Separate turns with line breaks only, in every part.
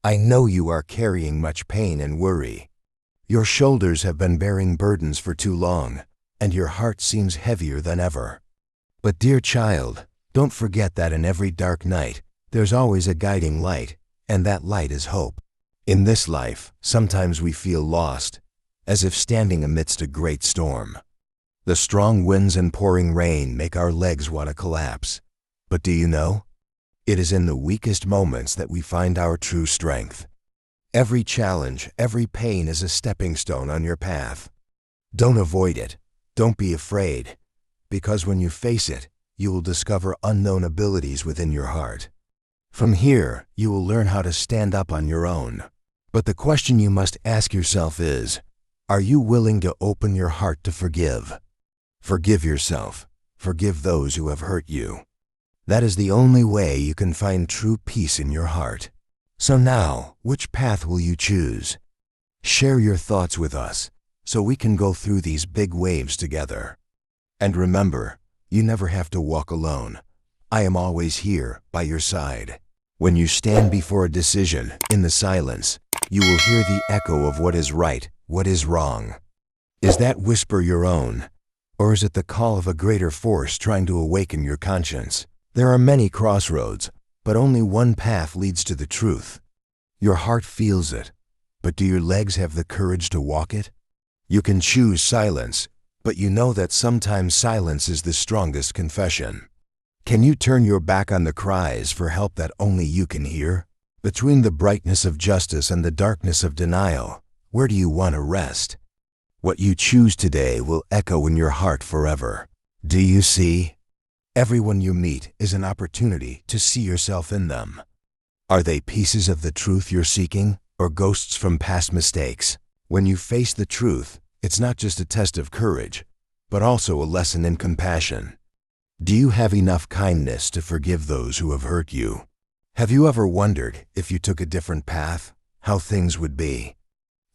I know you are carrying much pain and worry. Your shoulders have been bearing burdens for too long, and your heart seems heavier than ever. But dear child, don't forget that in every dark night, there's always a guiding light, and that light is hope. In this life, sometimes we feel lost, as if standing amidst a great storm. The strong winds and pouring rain make our legs want to collapse. But do you know? It is in the weakest moments that we find our true strength. Every challenge, every pain is a stepping stone on your path. Don't avoid it. Don't be afraid, because when you face it, you will discover unknown abilities within your heart. From here, you will learn how to stand up on your own. But the question you must ask yourself is, are you willing to open your heart to forgive? Forgive yourself. Forgive those who have hurt you. That is the only way you can find true peace in your heart. So now, which path will you choose? Share your thoughts with us, so we can go through these big waves together. And remember, you never have to walk alone. I am always here, by your side. When you stand before a decision, in the silence, you will hear the echo of what is right, what is wrong. Is that whisper your own? Or is it the call of a greater force trying to awaken your conscience? There are many crossroads, but only one path leads to the truth. Your heart feels it, but do your legs have the courage to walk it? You can choose silence, but you know that sometimes silence is the strongest confession. Can you turn your back on the cries for help that only you can hear? Between the brightness of justice and the darkness of denial, where do you want to rest? What you choose today will echo in your heart forever. Do you see? Everyone you meet is an opportunity to see yourself in them. Are they pieces of the truth you're seeking, or ghosts from past mistakes? When you face the truth, it's not just a test of courage, but also a lesson in compassion. Do you have enough kindness to forgive those who have hurt you? Have you ever wondered, if you took a different path, how things would be?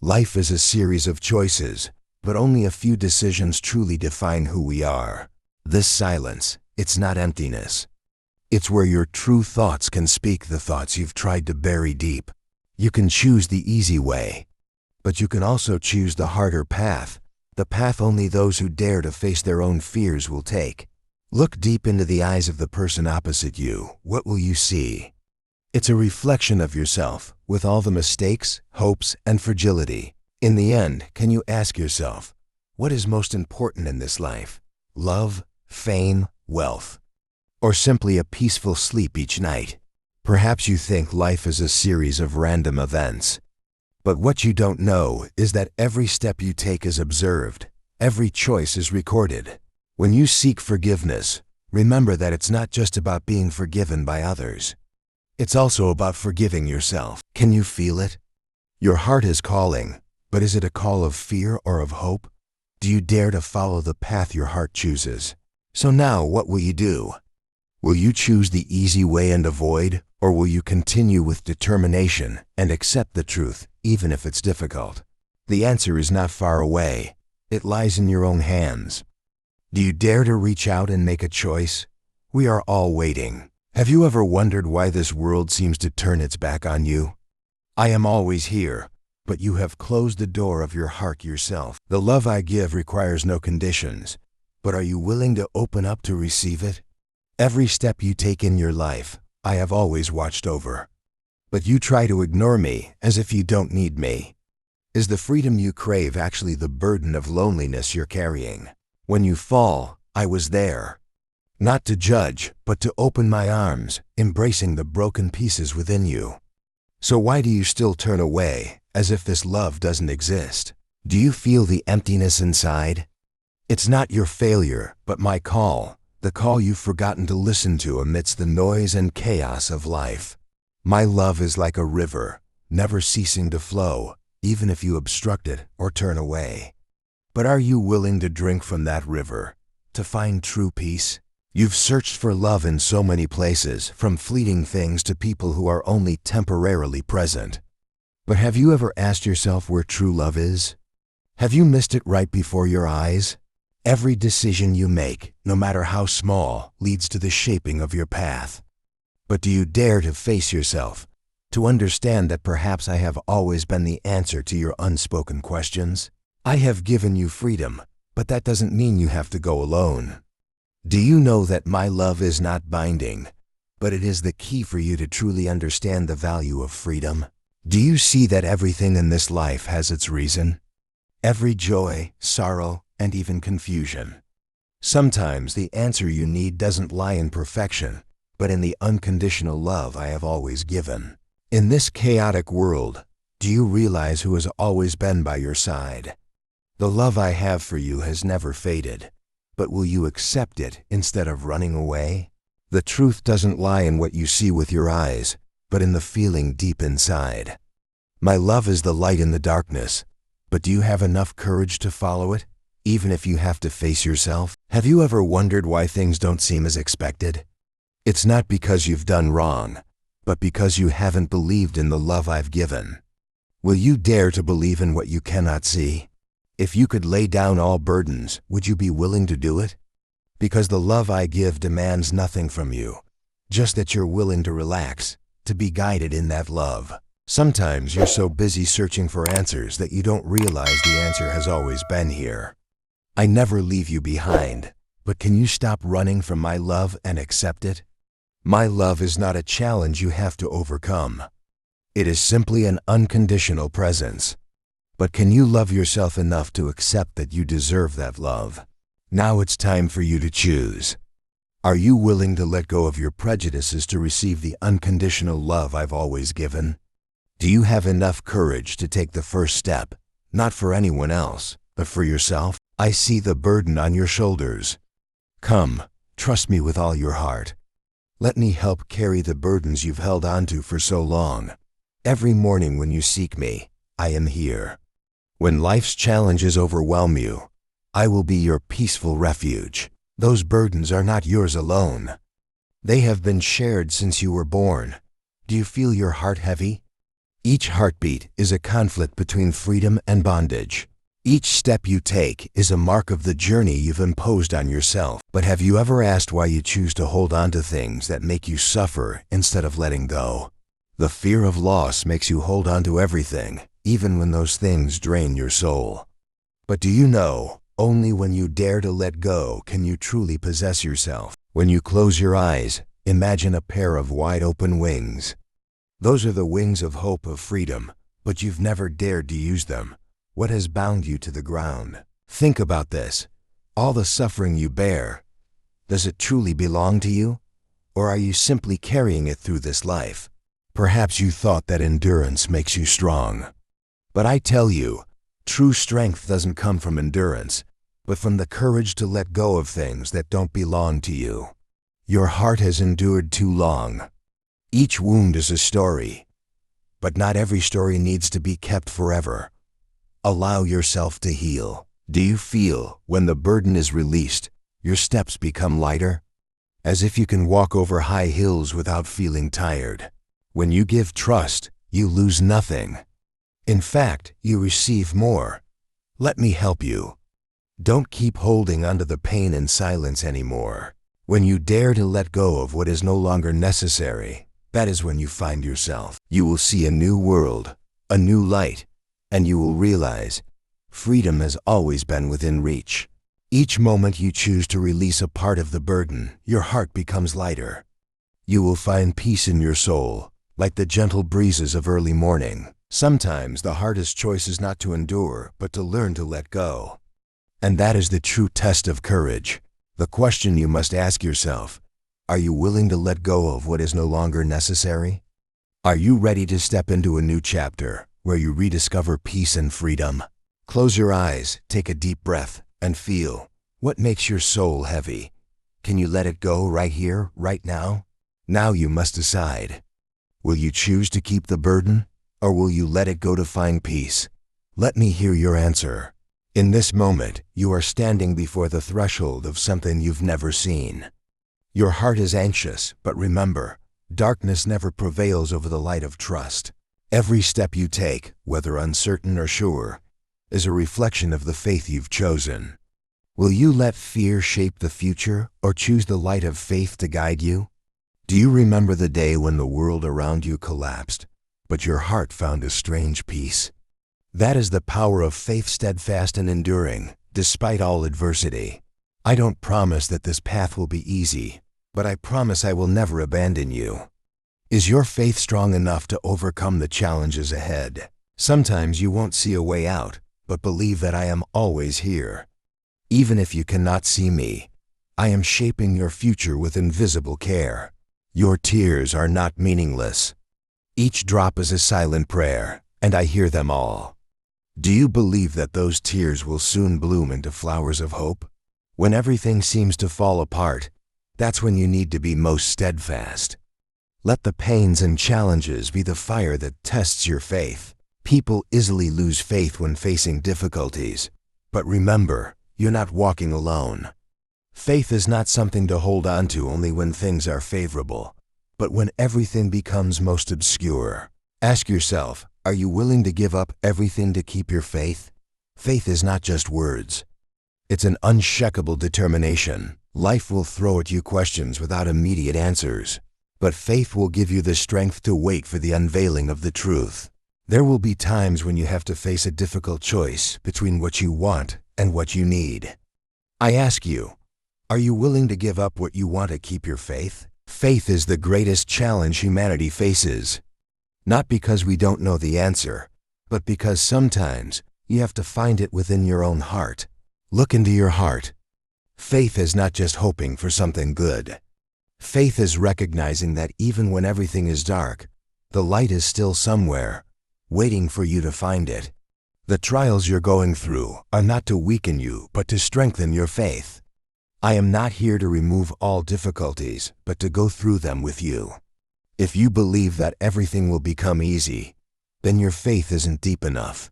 Life is a series of choices, but only a few decisions truly define who we are. This silence, it's not emptiness. It's where your true thoughts can speak the thoughts you've tried to bury deep. You can choose the easy way, but you can also choose the harder path, the path only those who dare to face their own fears will take. Look deep into the eyes of the person opposite you. What will you see? It's a reflection of yourself, with all the mistakes, hopes, and fragility. In the end, can you ask yourself, what is most important in this life? Love, fame, wealth, or simply a peaceful sleep each night? Perhaps you think life is a series of random events. But what you don't know is that every step you take is observed. Every choice is recorded. When you seek forgiveness, remember that it's not just about being forgiven by others. It's also about forgiving yourself. Can you feel it? Your heart is calling, but is it a call of fear or of hope? Do you dare to follow the path your heart chooses? So now, what will you do? Will you choose the easy way and avoid, or will you continue with determination and accept the truth, even if it's difficult? The answer is not far away. It lies in your own hands. Do you dare to reach out and make a choice? We are all waiting. Have you ever wondered why this world seems to turn its back on you? I am always here, but you have closed the door of your heart yourself. The love I give requires no conditions, but are you willing to open up to receive it? Every step you take in your life, I have always watched over. But you try to ignore me as if you don't need me. Is the freedom you crave actually the burden of loneliness you're carrying? When you fall, I was there. Not to judge, but to open my arms, embracing the broken pieces within you. So why do you still turn away, as if this love doesn't exist? Do you feel the emptiness inside? It's not your failure, but my call, the call you've forgotten to listen to amidst the noise and chaos of life. My love is like a river, never ceasing to flow, even if you obstruct it or turn away. But are you willing to drink from that river, to find true peace? You've searched for love in so many places, from fleeting things to people who are only temporarily present. But have you ever asked yourself where true love is? Have you missed it right before your eyes? Every decision you make, no matter how small, leads to the shaping of your path. But do you dare to face yourself? To understand that perhaps I have always been the answer to your unspoken questions. I have given you freedom, but that doesn't mean you have to go alone. Do you know that my love is not binding, but it is the key for you to truly understand the value of freedom? Do you see that everything in this life has its reason? Every joy, sorrow, and even confusion. Sometimes the answer you need doesn't lie in perfection, but in the unconditional love I have always given. In this chaotic world, do you realize who has always been by your side? The love I have for you has never faded, but will you accept it instead of running away? The truth doesn't lie in what you see with your eyes, but in the feeling deep inside. My love is the light in the darkness, but do you have enough courage to follow it, even if you have to face yourself? Have you ever wondered why things don't seem as expected? It's not because you've done wrong, but because you haven't believed in the love I've given. Will you dare to believe in what you cannot see? If you could lay down all burdens, would you be willing to do it? Because the love I give demands nothing from you, just that you're willing to relax, to be guided in that love. Sometimes you're so busy searching for answers that you don't realize the answer has always been here. I never leave you behind, but can you stop running from my love and accept it? My love is not a challenge you have to overcome. It is simply an unconditional presence. But can you love yourself enough to accept that you deserve that love? Now it's time for you to choose. Are you willing to let go of your prejudices to receive the unconditional love I've always given? Do you have enough courage to take the first step, not for anyone else, but for yourself? I see the burden on your shoulders. Come, trust me with all your heart. Let me help carry the burdens you've held onto for so long. Every morning when you seek me, I am here. When life's challenges overwhelm you, I will be your peaceful refuge. Those burdens are not yours alone. They have been shared since you were born. Do you feel your heart heavy? Each heartbeat is a conflict between freedom and bondage. Each step you take is a mark of the journey you've imposed on yourself. But have you ever asked why you choose to hold on to things that make you suffer instead of letting go? The fear of loss makes you hold on to everything, even when those things drain your soul. But do you know, only when you dare to let go can you truly possess yourself. When you close your eyes, imagine a pair of wide open wings. Those are the wings of hope, of freedom, but you've never dared to use them. What has bound you to the ground? Think about this. All the suffering you bear, does it truly belong to you? Or are you simply carrying it through this life? Perhaps you thought that endurance makes you strong. But I tell you, true strength doesn't come from endurance, but from the courage to let go of things that don't belong to you. Your heart has endured too long. Each wound is a story, but not every story needs to be kept forever. Allow yourself to heal. Do you feel, when the burden is released, your steps become lighter? As if you can walk over high hills without feeling tired. When you give trust, you lose nothing. In fact, you receive more. Let me help you. Don't keep holding onto the pain in silence anymore. When you dare to let go of what is no longer necessary, that is when you find yourself. You will see a new world, a new light, and you will realize freedom has always been within reach. Each moment you choose to release a part of the burden, your heart becomes lighter. You will find peace in your soul, like the gentle breezes of early morning. Sometimes the hardest choice is not to endure, but to learn to let go. And that is the true test of courage. The question you must ask yourself, are you willing to let go of what is no longer necessary? Are you ready to step into a new chapter, where you rediscover peace and freedom? Close your eyes, take a deep breath, and feel, what makes your soul heavy? Can you let it go right here, right now? Now you must decide. Will you choose to keep the burden, or will you let it go to find peace? Let me hear your answer. In this moment, you are standing before the threshold of something you've never seen. Your heart is anxious, but remember, darkness never prevails over the light of trust. Every step you take, whether uncertain or sure, is a reflection of the faith you've chosen. Will you let fear shape the future, or choose the light of faith to guide you? Do you remember the day when the world around you collapsed, but your heart found a strange peace. That is the power of faith, steadfast and enduring, despite all adversity. I don't promise that this path will be easy, but I promise I will never abandon you. Is your faith strong enough to overcome the challenges ahead? Sometimes you won't see a way out, but believe that I am always here. Even if you cannot see me, I am shaping your future with invisible care. Your tears are not meaningless. Each drop is a silent prayer, and I hear them all. Do you believe that those tears will soon bloom into flowers of hope? When everything seems to fall apart, that's when you need to be most steadfast. Let the pains and challenges be the fire that tests your faith. People easily lose faith when facing difficulties, but remember, you're not walking alone. Faith is not something to hold on to only when things are favorable, but when everything becomes most obscure. Ask yourself, are you willing to give up everything to keep your faith? Faith is not just words. It's an unshakable determination. Life will throw at you questions without immediate answers, but faith will give you the strength to wait for the unveiling of the truth. There will be times when you have to face a difficult choice between what you want and what you need. I ask you, are you willing to give up what you want to keep your faith? Faith is the greatest challenge humanity faces. Not because we don't know the answer, but because sometimes you have to find it within your own heart. Look into your heart. Faith is not just hoping for something good. Faith is recognizing that even when everything is dark, the light is still somewhere, waiting for you to find it. The trials you're going through are not to weaken you, but to strengthen your faith. I am not here to remove all difficulties, but to go through them with you. If you believe that everything will become easy, then your faith isn't deep enough.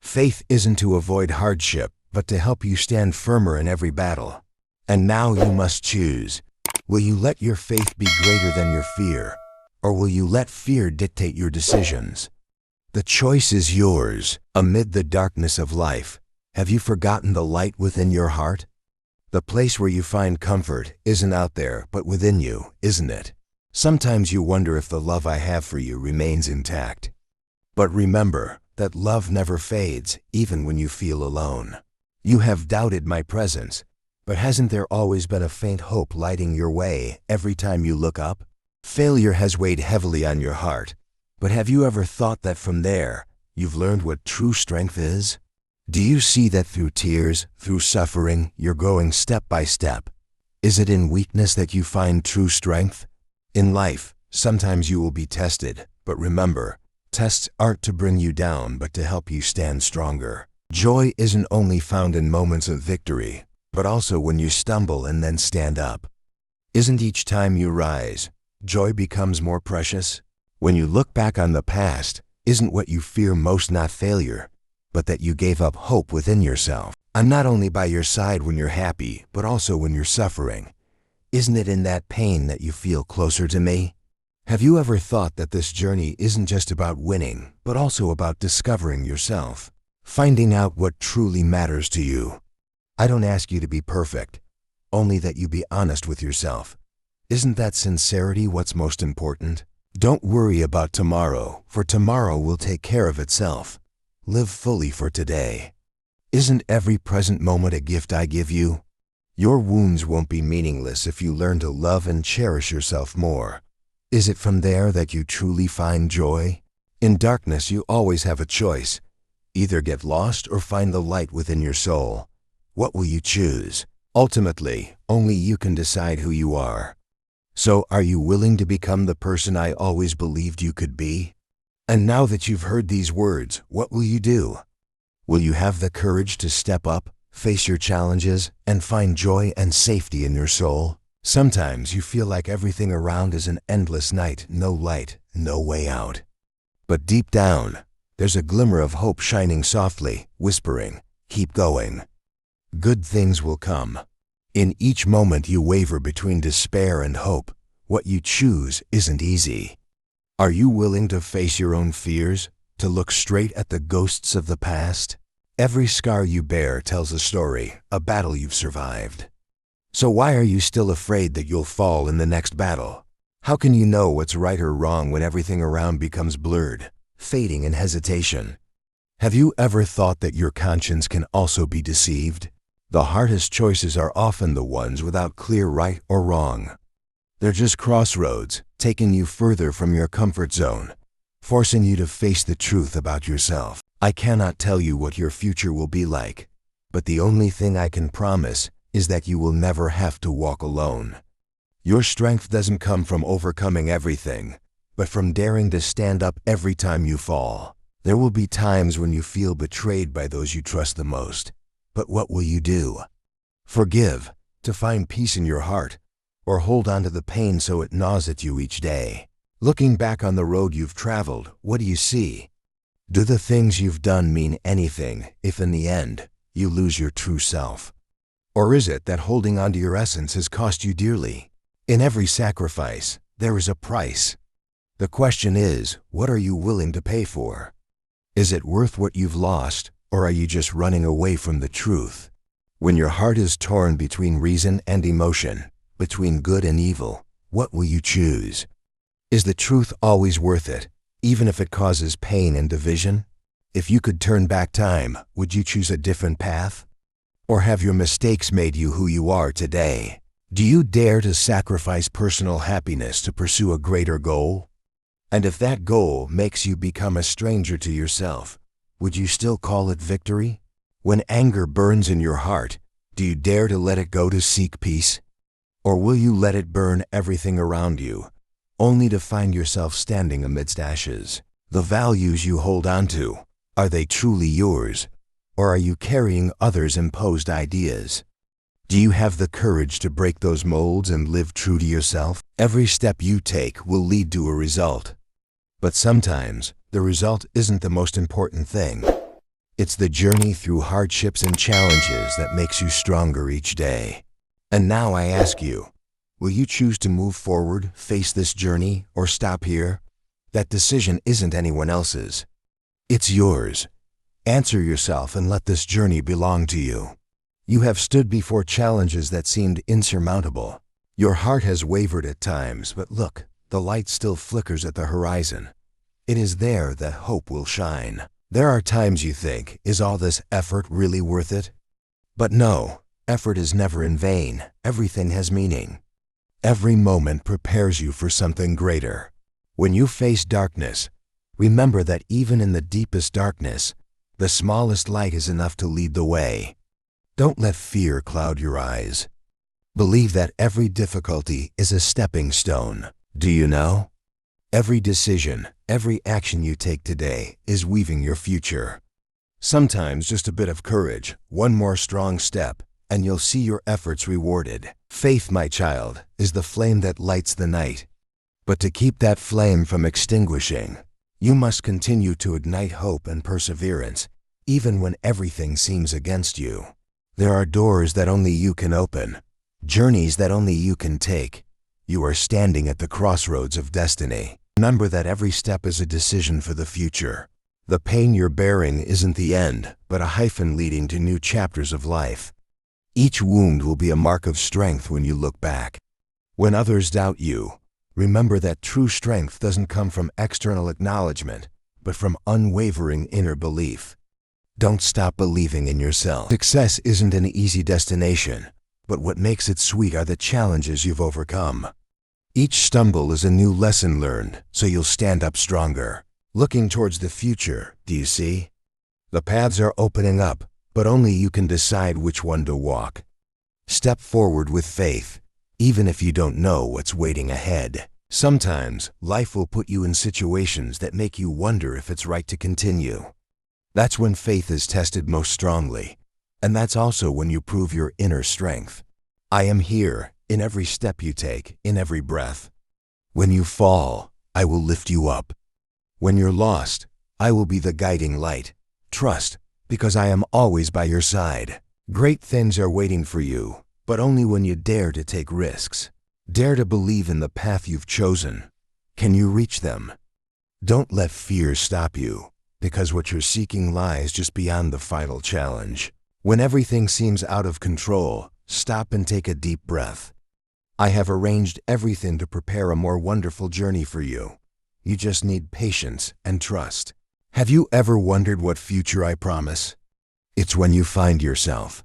Faith isn't to avoid hardship, but to help you stand firmer in every battle. And now you must choose. Will you let your faith be greater than your fear, or will you let fear dictate your decisions? The choice is yours. Amid the darkness of life, have you forgotten the light within your heart? The place where you find comfort isn't out there, but within you, isn't it? Sometimes you wonder if the love I have for you remains intact. But remember that love never fades, even when you feel alone. You have doubted my presence, but hasn't there always been a faint hope lighting your way every time you look up? Failure has weighed heavily on your heart, but have you ever thought that from there, you've learned what true strength is? Do you see that through tears, through suffering, you're growing step by step? Is it in weakness that you find true strength? In life, sometimes you will be tested, but remember, tests aren't to bring you down, but to help you stand stronger. Joy isn't only found in moments of victory, but also when you stumble and then stand up. Isn't each time you rise, joy becomes more precious? When you look back on the past, isn't what you fear most not failure, but that you gave up hope within yourself? I'm not only by your side when you're happy, but also when you're suffering. Isn't it in that pain that you feel closer to me? Have you ever thought that this journey isn't just about winning, but also about discovering yourself, finding out what truly matters to you? I don't ask you to be perfect, only that you be honest with yourself. Isn't that sincerity what's most important? Don't worry about tomorrow, for tomorrow will take care of itself. Live fully for today. Isn't every present moment a gift I give you? Your wounds won't be meaningless if you learn to love and cherish yourself more. Is it from there that you truly find joy? In darkness, you always have a choice. Either get lost or find the light within your soul. What will you choose? Ultimately, only you can decide who you are. So, are you willing to become the person I always believed you could be? And now that you've heard these words, what will you do? Will you have the courage to step up, face your challenges, and find joy and safety in your soul? Sometimes you feel like everything around is an endless night, no light, no way out. But deep down, there's a glimmer of hope shining softly, whispering, "Keep going. Good things will come." In each moment you waver between despair and hope, what you choose isn't easy. Are you willing to face your own fears, to look straight at the ghosts of the past? Every scar you bear tells a story, a battle you've survived. So why are you still afraid that you'll fall in the next battle? How can you know what's right or wrong when everything around becomes blurred? fading in hesitation. Have you ever thought that your conscience can also be deceived? The hardest choices are often the ones without clear right or wrong. They're just crossroads, taking you further from your comfort zone, forcing you to face the truth about yourself. I cannot tell you what your future will be like, but the only thing I can promise is that you will never have to walk alone. Your strength doesn't come from overcoming everything, but from daring to stand up every time you fall. There will be times when you feel betrayed by those you trust the most, but what will you do? Forgive, to find peace in your heart, or hold on to the pain so it gnaws at you each day? Looking back on the road you've traveled, what do you see? Do the things you've done mean anything if in the end you lose your true self? Or is it that holding on to your essence has cost you dearly? In every sacrifice, there is a price. The question is, what are you willing to pay for? Is it worth what you've lost, or are you just running away from the truth? When your heart is torn between reason and emotion, between good and evil, what will you choose? Is the truth always worth it, even if it causes pain and division? If you could turn back time, would you choose a different path? Or have your mistakes made you who you are today? Do you dare to sacrifice personal happiness to pursue a greater goal? And if that goal makes you become a stranger to yourself, would you still call it victory? When anger burns in your heart, do you dare to let it go to seek peace? Or will you let it burn everything around you, only to find yourself standing amidst ashes? The values you hold on to, are they truly yours? Or are you carrying others' imposed ideas? Do you have the courage to break those molds and live true to yourself? Every step you take will lead to a result. But sometimes, the result isn't the most important thing. It's the journey through hardships and challenges that makes you stronger each day. And now I ask you, will you choose to move forward, face this journey, or stop here? That decision isn't anyone else's. It's yours. Answer yourself and let this journey belong to you. You have stood before challenges that seemed insurmountable. Your heart has wavered at times, but look, the light still flickers at the horizon. It is there that hope will shine. There are times you think, is all this effort really worth it? But no, effort is never in vain. Everything has meaning. Every moment prepares you for something greater. When you face darkness, remember that even in the deepest darkness, the smallest light is enough to lead the way. Don't let fear cloud your eyes. Believe that every difficulty is a stepping stone. Do you know? Every decision, every action you take today is weaving your future. Sometimes just a bit of courage, one more strong step, and you'll see your efforts rewarded. Faith, my child, is the flame that lights the night. But to keep that flame from extinguishing, you must continue to ignite hope and perseverance, even when everything seems against you. There are doors that only you can open, journeys that only you can take. You are standing at the crossroads of destiny. Remember that every step is a decision for the future. The pain you're bearing isn't the end, but a hyphen leading to new chapters of life. Each wound will be a mark of strength when you look back. When others doubt you, remember that true strength doesn't come from external acknowledgement, but from unwavering inner belief. Don't stop believing in yourself. Success isn't an easy destination, but what makes it sweet are the challenges you've overcome. Each stumble is a new lesson learned, so you'll stand up stronger. Looking towards the future, do you see? The paths are opening up, but only you can decide which one to walk. Step forward with faith, even if you don't know what's waiting ahead. Sometimes, life will put you in situations that make you wonder if it's right to continue. That's when faith is tested most strongly, and that's also when you prove your inner strength. I am here, in every step you take, in every breath. When you fall, I will lift you up. When you're lost, I will be the guiding light. Trust, because I am always by your side. Great things are waiting for you, but only when you dare to take risks. Dare to believe in the path you've chosen. Can you reach them? Don't let fear stop you, because what you're seeking lies just beyond the final challenge. When everything seems out of control, stop and take a deep breath. I have arranged everything to prepare a more wonderful journey for you. You just need patience and trust. Have you ever wondered what future I promise? It's when you find yourself.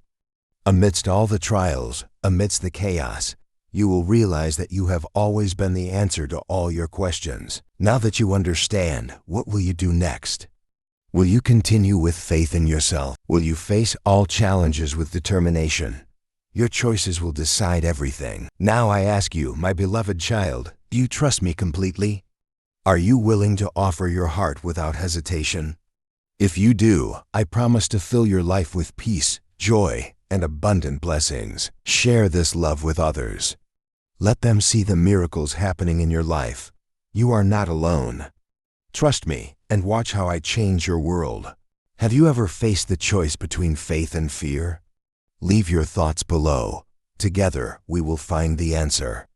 Amidst all the trials, amidst the chaos, you will realize that you have always been the answer to all your questions. Now that you understand, what will you do next? Will you continue with faith in yourself? Will you face all challenges with determination? Your choices will decide everything. Now I ask you, my beloved child, do you trust me completely? Are you willing to offer your heart without hesitation? If you do, I promise to fill your life with peace, joy, and abundant blessings. Share this love with others. Let them see the miracles happening in your life. You are not alone. Trust me and watch how I change your world. Have you ever faced the choice between faith and fear? Leave your thoughts below. Together, we will find the answer.